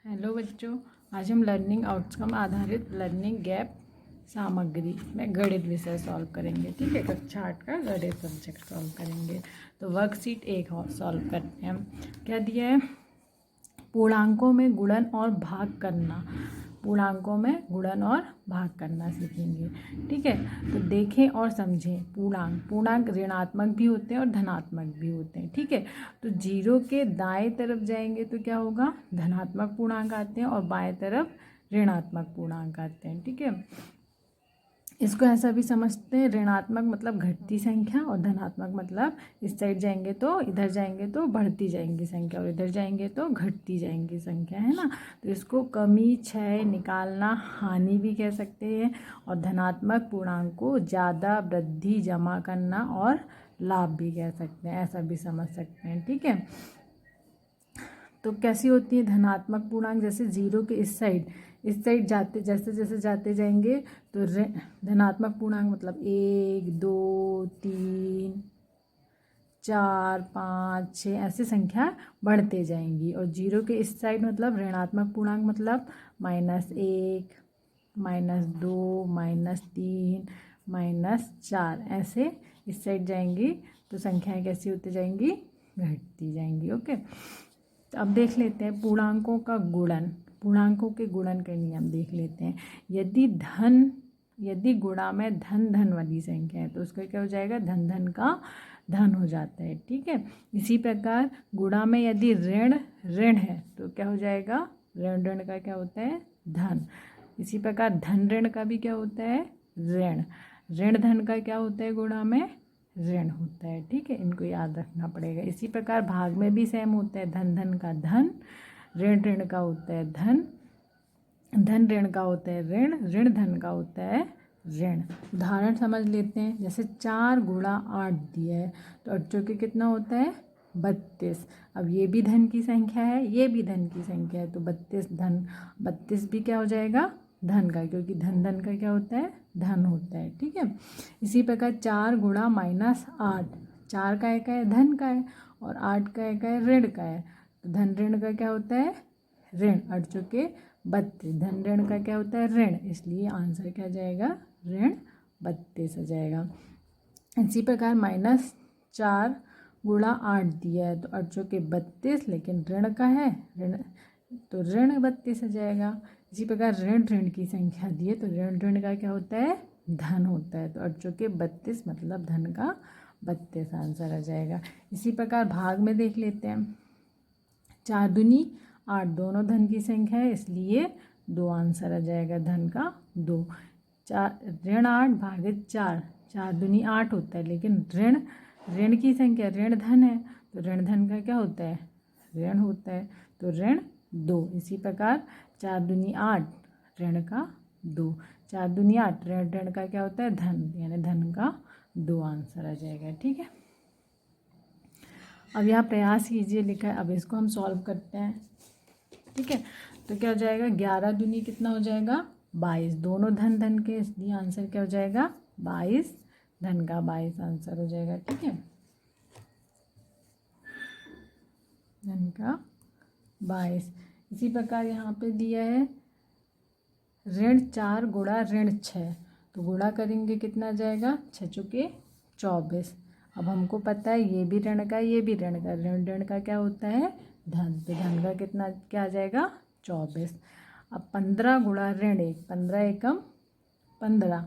Hello बच्चों, आज हम लर्निंग आउटकम आधारित लर्निंग गैप सामग्री में गणित विषय सॉल्व करेंगे। ठीक है, कक्षा 8 का गणित सब्जेक्ट सॉल्व करेंगे। तो वर्कशीट 1 और सॉल्व करते हैं हम। क्या दिया है? पूर्णांकों में गुणन और भाग करना। पूर्णांकों में गुणन और भाग करना सीखेंगे। ठीक है, तो देखें और समझें। पूर्णांक ऋणात्मक भी होते हैं और धनात्मक भी होते हैं। ठीक है, तो जीरो के दाएं तरफ जाएंगे तो क्या होगा? धनात्मक पूर्णांक आते हैं और बाएं तरफ ऋणात्मक पूर्णांक आते हैं। ठीक है, इसको ऐसा भी समझते हैं, ऋणात्मक मतलब घटती संख्या और धनात्मक मतलब इस साइड जाएंगे तो, इधर जाएंगे तो बढ़ती जाएंगी संख्या और इधर जाएंगे तो घटती जाएंगी संख्या, है ना। तो इसको कमी, क्षय, निकालना, हानि भी कह सकते हैं। और धनात्मक पूर्णांक को ज़्यादा, वृद्धि, जमा करना और लाभ भी कह सकते हैं, ऐसा भी समझ सकते हैं। ठीक है, तो कैसी होती है धनात्मक पूर्णांक? जैसे जीरो के इस साइड जाते, जैसे जैसे जाते जाएंगे तो धनात्मक पूर्णांक मतलब 1, 2, 3, 4, 5, 6 ऐसे संख्या बढ़ते जाएंगी। और जीरो के इस साइड मतलब ऋणात्मक पूर्णांक मतलब -1, -2, -3, -4 ऐसे इस साइड जाएंगी तो संख्याएं कैसी होती जाएंगी? घटती जाएंगी। ओके, तो अब देख लेते हैं पूर्णांकों का गुणन। पूर्णांकों के गुणन के नियम देख लेते हैं। यदि गुणा में धन वाली संख्या है तो उसका क्या हो जाएगा? धन का धन हो जाता है। ठीक है, इसी प्रकार गुणा में यदि ऋण है तो क्या हो जाएगा? ऋण का क्या होता है? धन। इसी प्रकार धन ऋण का भी क्या होता है? ऋण। ऋण धन का क्या होता है? गुणा में ऋण होता है। ठीक है, इनको याद रखना पड़ेगा। इसी प्रकार भाग में भी सेम होता है। धन का धन, ऋण का होता है धन, धन ऋण का होता है ऋण धन का होता है ऋण। उदाहरण समझ लेते हैं। जैसे 4 गुणा 8 दिया है तो 8 चौके कितना होता है? 32। अब ये भी धन की संख्या है, ये भी धन की संख्या है, तो 32 भी क्या हो जाएगा? धन का, क्योंकि धन का क्या होता है? धन होता है। ठीक है, इसी प्रकार 4 गुणा -8, 4 का है धन का है और 8 का है ऋण का है। तो धन ऋण का क्या होता है? ऋण। 8 चौके 32, धन ऋण का क्या होता है? ऋण, इसलिए आंसर क्या जाएगा? ऋण 32 आ जाएगा। इसी प्रकार -4 गुणा 8 दिया है तो 8 चौके 32, लेकिन ऋण का है ऋण, तो ऋण 32 आ जाएगा। इसी प्रकार ऋण की संख्या दी है तो ऋण का क्या होता है? धन होता है। तो 8 चौके 32 मतलब धन का 32 आंसर आ जाएगा। इसी प्रकार भाग में देख लेते हैं। 4 दूनी 8 दोनों धन की संख्या है, इसलिए 2 आंसर आ जाएगा, धन का 2। ऋण 8 भागित 4, 4 दूनी 8 होता है, लेकिन ऋण की संख्या ऋण धन है तो ऋण धन का क्या होता है? ऋण होता है, तो ऋण 2। इसी प्रकार 4 दूनी 8 ऋण का 2, 4 दूनी 8 ऋण का क्या होता है? धन, यानी धन का 2 आंसर आ जाएगा। ठीक है, अब यहाँ प्रयास कीजिए लिखा है, अब इसको हम सॉल्व करते हैं। ठीक है, तो क्या हो जाएगा? 11 दूनी कितना हो जाएगा? 22, दोनों धन के, इसलिए आंसर क्या हो जाएगा? 22, धन का 22 आंसर हो जाएगा। ठीक है, धन का 22। इसी प्रकार यहाँ पे दिया है ऋण 4 गुणा ऋण 6, तो गुणा करेंगे कितना आ जाएगा? 6 चौके 24। अब हमको पता है ये भी ऋण का, ये भी ऋण का, ऋण का क्या होता है? धन, तो धन का कितना क्या आ जाएगा? 24। अब 15 गुणा ऋण 1, 15 एकम 15,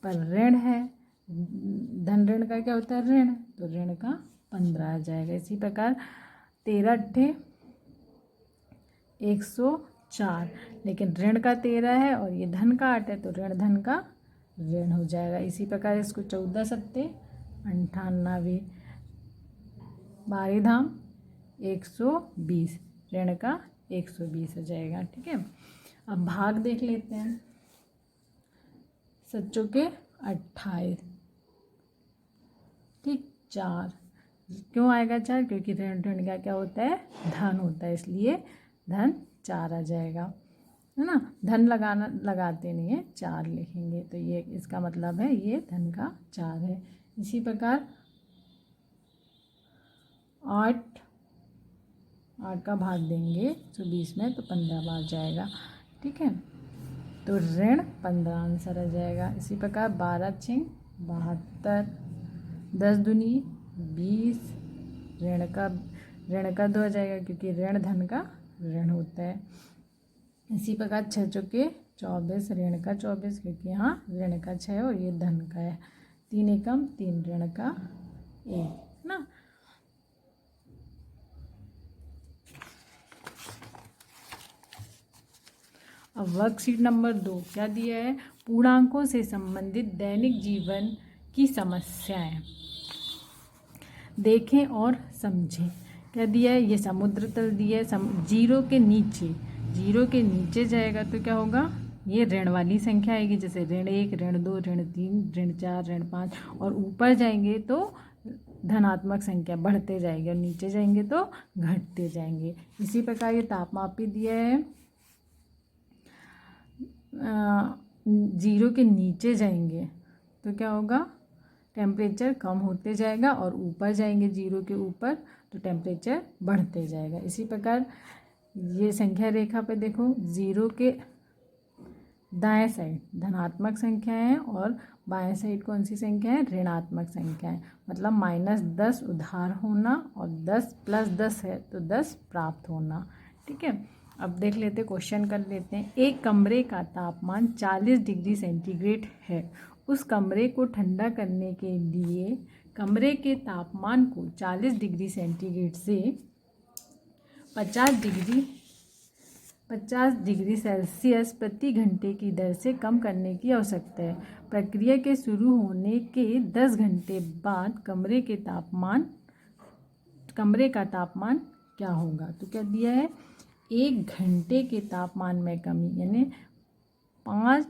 पर ऋण है, धन ऋण का क्या होता है? ऋण, तो ऋण का 15 आ जाएगा। इसी प्रकार 13 अट्ठे 104, लेकिन ऋण का 13 है और ये धन का 8 है, तो ऋण धन का ऋण हो जाएगा। इसी प्रकार इसको 14 सत्ते 98, 12 धाम 120, ऋण का 120 हो जाएगा। ठीक है, अब भाग देख लेते हैं। 7 चौके 28, ठीक, 4। क्यों आएगा 4? क्योंकि ऋण का क्या होता है? धन होता है, इसलिए धन 4 आ जाएगा, है ना। धन लगाते नहीं है, 4 लिखेंगे, तो ये इसका मतलब है ये धन का 4 है। इसी प्रकार 8 8 का भाग देंगे 120 में तो 15 बार जाएगा, ठीक है। तो ऋण 15 आंसर आ जाएगा। इसी प्रकार 12 छिंग 72, 10 दूनी 20, ऋण का 2 आ जाएगा क्योंकि ऋण धन का ऋण होता है। इसी प्रकार 6 चौके 24, ऋण का 24 क्योंकि यहाँ ऋण का 6 और ये धन का है। 3 एकम 3, ऋण का 1 ना। अब वर्कशीट नंबर 2 क्या दिया है, पूर्णांकों से संबंधित दैनिक जीवन की समस्याएं देखें और समझें। क्या दिया है, ये समुद्र तल दिया है, जीरो के नीचे जाएगा तो क्या होगा, ये ऋण वाली संख्या आएगी, जैसे ऋण 1, ऋण 2, ऋण 3, ऋण 4, ऋण 5, और ऊपर जाएंगे तो धनात्मक संख्या बढ़ते जाएगी और नीचे जाएंगे तो घटते जाएंगे। इसी प्रकार ये तापमापी दिया है, जीरो के नीचे जाएंगे तो क्या होगा, टेम्परेचर कम होते जाएगा और ऊपर जाएंगे जीरो के ऊपर तो टेम्परेचर बढ़ते जाएगा। इसी प्रकार ये संख्या रेखा पे देखो, जीरो के दाएं साइड धनात्मक संख्या है और बाएं साइड कौन सी संख्या है, ऋणात्मक संख्या है। मतलब -10 उधार होना और 10 + 10 है तो 10 प्राप्त होना, ठीक है। अब देख लेते, क्वेश्चन कर लेते हैं। एक कमरे का तापमान 40 डिग्री सेंटीग्रेड है। उस कमरे को ठंडा करने के लिए कमरे के तापमान को 40 डिग्री सेंटीग्रेड से 50 डिग्री सेल्सियस प्रति घंटे की दर से कम करने की आवश्यकता है। प्रक्रिया के शुरू होने के 10 घंटे बाद कमरे का तापमान क्या होगा। तो क्या दिया है, 1 घंटे के तापमान में कमी यानी 5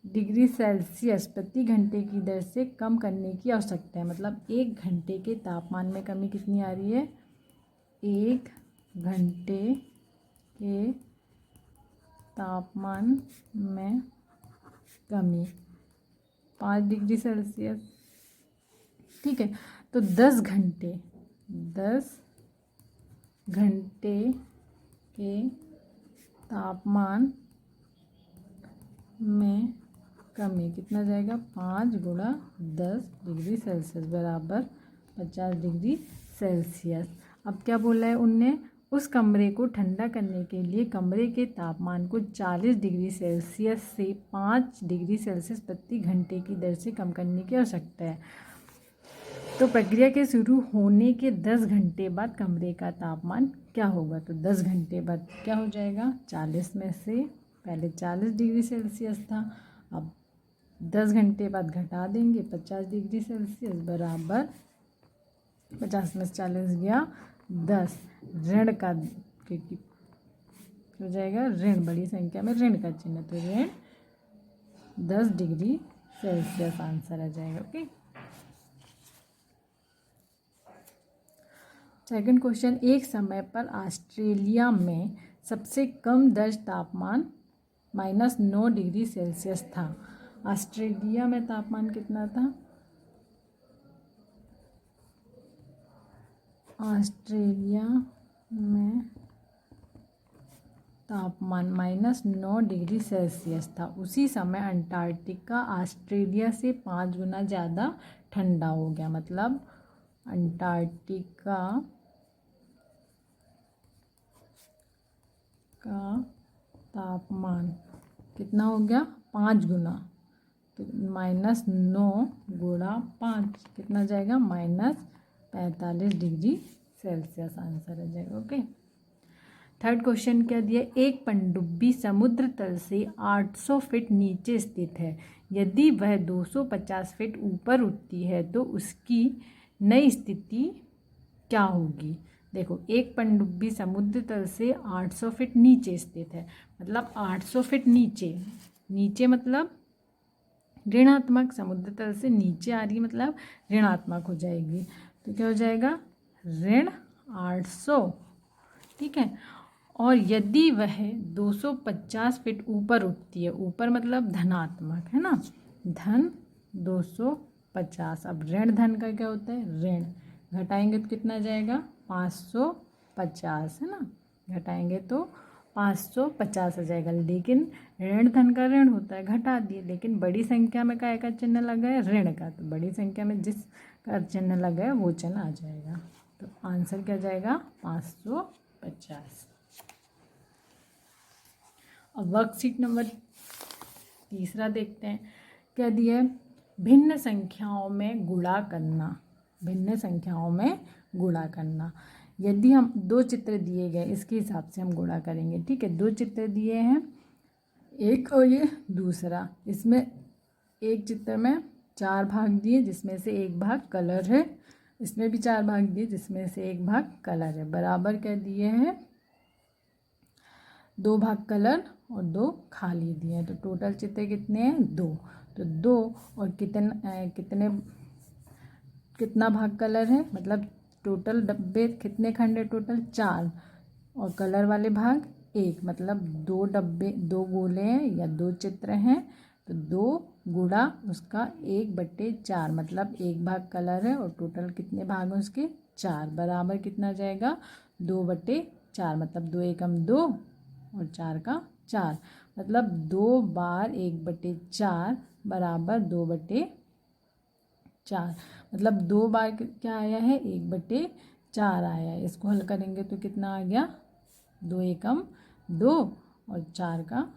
डिग्री सेल्सियस प्रति घंटे की दर से कम करने की आवश्यकता है। मतलब 1 घंटे के तापमान में कमी कितनी आ रही है, 1 घंटे के तापमान में कमी 5 डिग्री सेल्सियस, ठीक है। तो 10 घंटे के तापमान में कमी कितना जाएगा, 5 × 10 डिग्री सेल्सियस बराबर 50 डिग्री सेल्सियस। अब क्या बोला है उनने, उस कमरे को ठंडा करने के लिए कमरे के तापमान को 40 डिग्री सेल्सियस से 5 डिग्री सेल्सियस प्रति घंटे की दर से कम करने की आवश्यकता है। तो प्रक्रिया के शुरू होने के 10 घंटे बाद कमरे का तापमान क्या होगा। तो 10 घंटे बाद क्या हो जाएगा, 40 में से पहले 40 डिग्री सेल्सियस था, अब 10 घंटे बाद घटा देंगे 50 डिग्री सेल्सियस बराबर 50 में से 40 गया 10, ऋण का क्योंकि हो जाएगा ऋण, बड़ी संख्या में ऋण का चिन्ह, तो ऋण 10 डिग्री सेल्सियस आंसर आ जाएगा। ओके, सेकंड क्वेश्चन, एक समय पर ऑस्ट्रेलिया में सबसे कम दर्ज तापमान -9 डिग्री सेल्सियस था। ऑस्ट्रेलिया में तापमान कितना था, ऑस्ट्रेलिया में तापमान -9 डिग्री सेल्सियस था। उसी समय अंटार्कटिका ऑस्ट्रेलिया से 5 गुना ज़्यादा ठंडा हो गया। मतलब अंटार्कटिका का तापमान कितना हो गया, 5 गुना, तो -9 × 5 कितना जाएगा, -45 डिग्री सेल्सियस आंसर आ जाएगा। ओके, थर्ड क्वेश्चन क्या दिया, एक पनडुब्बी समुद्र तल से 800 फीट नीचे स्थित है। यदि वह 250 फीट ऊपर उठती है तो उसकी नई स्थिति क्या होगी। देखो, एक पनडुब्बी समुद्र तल से 800 फीट नीचे स्थित है, मतलब 800 फीट नीचे मतलब ऋणात्मक, समुद्र तल से नीचे आ रही मतलब ऋणात्मक हो जाएगी। तो क्या हो जाएगा, ऋण 800, ठीक है। और यदि वह 250 फीट ऊपर उठती है, ऊपर मतलब धनात्मक है ना, धन 250। अब ऋण धन का क्या होता है, घटाएंगे तो कितना जाएगा 550 है ना, घटाएंगे तो 550 आ जाएगा। लेकिन ऋण धन का ऋण होता है, घटा दिए, लेकिन बड़ी संख्या में काय का चिन्ह लगा है, ऋण का, तो बड़ी संख्या में जिस का चिन्ह लगा है वो चिन्ह आ जाएगा। तो आंसर क्या जाएगा 550। अब वर्कशीट नंबर 3 देखते हैं। क्या दिया है, भिन्न संख्याओं में गुणा करना, भिन्न संख्याओं में गुणा करना। यदि हम 2 चित्र दिए गए, इसके हिसाब से हम गुणा करेंगे। ठीक है, 2 चित्र दिए हैं, एक और ये दूसरा। इसमें एक चित्र में 4 भाग दिए जिसमें से 1 भाग कलर है, इसमें भी 4 भाग दिए जिसमें से 1 भाग कलर है। बराबर क्या दिए हैं, 2 भाग कलर और 2 खाली दिए हैं। तो टोटल चित्र कितने हैं 2। तो 2 और कितना भाग कलर है, मतलब टोटल डब्बे कितने खंड है, टोटल 4, और कलर वाले भाग 1, मतलब 2 डब्बे, 2 गोले हैं या 2 चित्र हैं। तो 2 गुणा उसका 1/4, मतलब 1 भाग कलर है और टोटल कितने भाग हैं उसके 4, बराबर कितना जाएगा 2/4, मतलब 2 एकम 2 और 4 का 4, मतलब 2 बार 1/4 बराबर 2/4, मतलब 2 बार क्या आया है 1/4 आया है। इसको हल करेंगे तो कितना आ गया 2 एकम 2 और 4 का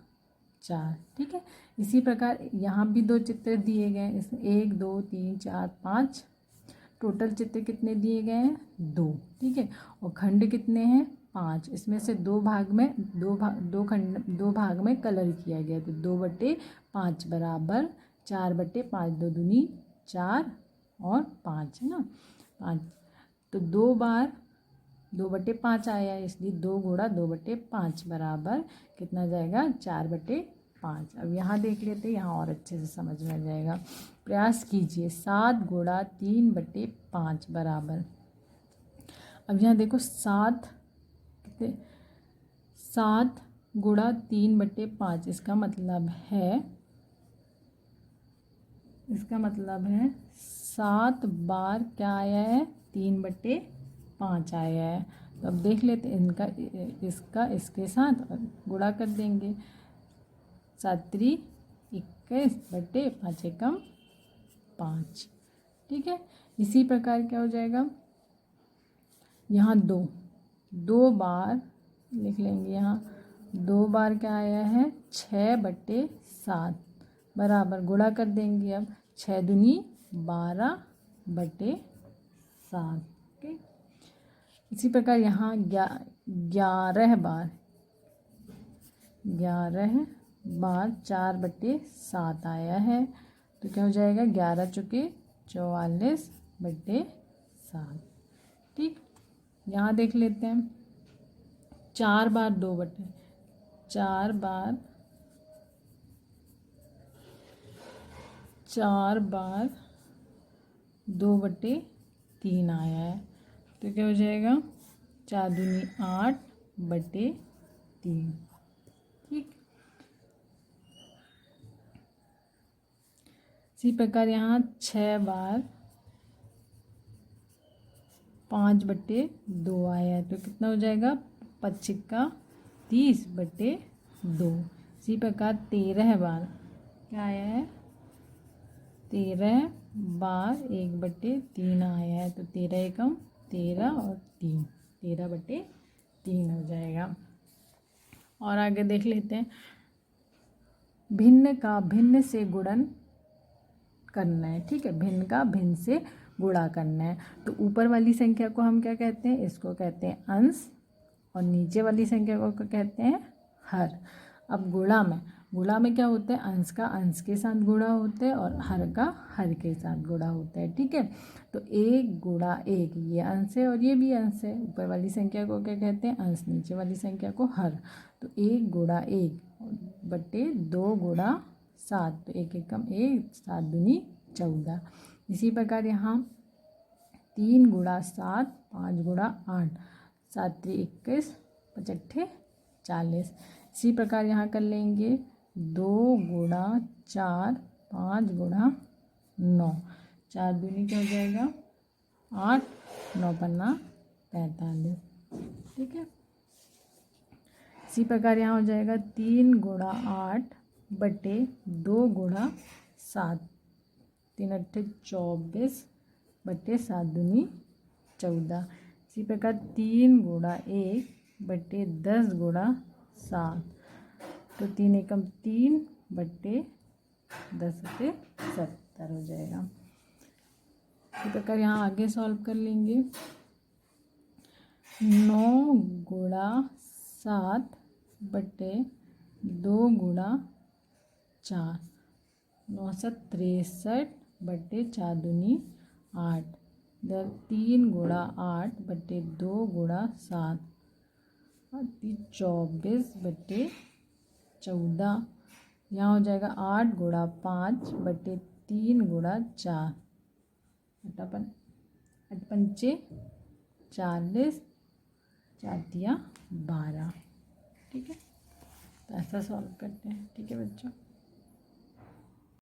4। ठीक है, इसी प्रकार यहाँ भी 2 चित्र दिए गए हैं, इसमें 1 2 3 4 5, टोटल चित्र कितने दिए गए हैं 2। ठीक है, और खंड कितने हैं 5, इसमें से 2 भाग में 2 भाग में कलर किया गया, तो 2/5 बराबर 4/5, 2 दूनी 4 और 5 है ना 5। तो 2 बार 2/5 आया है, इसलिए 2 गुणा 2/5 बराबर कितना जाएगा 4/5। अब यहाँ देख लेते हैं, यहाँ और अच्छे से समझ में आ जाएगा। प्रयास कीजिए, 7 गुणा 3/5 बराबर, अब यहाँ देखो 7 कितने, 7 गुणा 3/5, इसका मतलब है 7 बार क्या आया है 3/5 आया है। तो अब देख लेते हैं इसका इसके साथ गुणा कर देंगे, 7 3 21/5 एकम 5। ठीक है, इसी प्रकार क्या हो जाएगा, यहाँ 2 बार लिख लेंगे, यहाँ 2 बार क्या आया है 6/7 बराबर गुणा कर देंगे। अब 6 दूनी 12/7। ओके, इसी प्रकार यहाँ 11 बार 4/7 आया है, तो क्या हो जाएगा 11 चुके 44/7। ठीक, यहाँ देख लेते हैं 4 बार 2/3 आया है, तो क्या हो जाएगा 4 दूनी 8/3। ठीक, इसी प्रकार यहाँ 6 बार 5/2 आया है, तो कितना हो जाएगा 25 का 30/2। इसी प्रकार 13 बार क्या आया है, 13 बार 1/3 आया है, तो 13 एकम 13 और 3, 13/3 हो जाएगा। और आगे देख लेते हैं, भिन्न का भिन्न से गुणन करना है। ठीक है, भिन्न का भिन्न से गुणा करना है। तो ऊपर वाली संख्या को हम क्या कहते हैं, इसको कहते हैं अंश, और नीचे वाली संख्या को कहते हैं हर। अब गुणा में क्या होता है, अंश का अंश के साथ गुणा होता है और हर का हर के साथ गुणा होता है। ठीक है, तो 1 गुणा 1 ये अंश है और ये भी अंश है। ऊपर वाली संख्या को क्या कहते हैं अंश, नीचे वाली संख्या को हर। तो 1 गुणा 1/2 गुणा 7, तो 1 एकम 1, 7 दूनी 14। इसी प्रकार यहाँ 3 गुणा 7, 5 गुणा 8, 7 3 21, 5 8 40। इसी प्रकार यहाँ कर लेंगे 2 गुणा 4, 5 गुणा 9, 4 दूनी क्या हो जाएगा 8 9 पन्ना 45, ठीक है। इसी प्रकार यहाँ हो जाएगा 3 गुणा 8 बटे 2 गुणा 7, 3 अट्ठे 24 बटे 7 दूनी 14। इसी प्रकार 3 गुणा 1 बटे 10 गुणा 7, तो 3 एकम 3 बटे 10 से 70 हो जाएगा। इसी प्रकार यहाँ आगे सॉल्व कर लेंगे। 9 गुणा 7 बटे 2 गुणा 4, 9 7 63 बटे 4 दूनी 8, इधर 3 गुणा 8 बटे 2 गुणा 7, 24 बटे 14। यहाँ हो जाएगा 8 गुणा 5 बटे 3 गुणा 4, 8 पंचे 40, 4 तिया 12, ठीक है। तो ऐसा सॉल्व करते हैं, ठीक है बच्चों।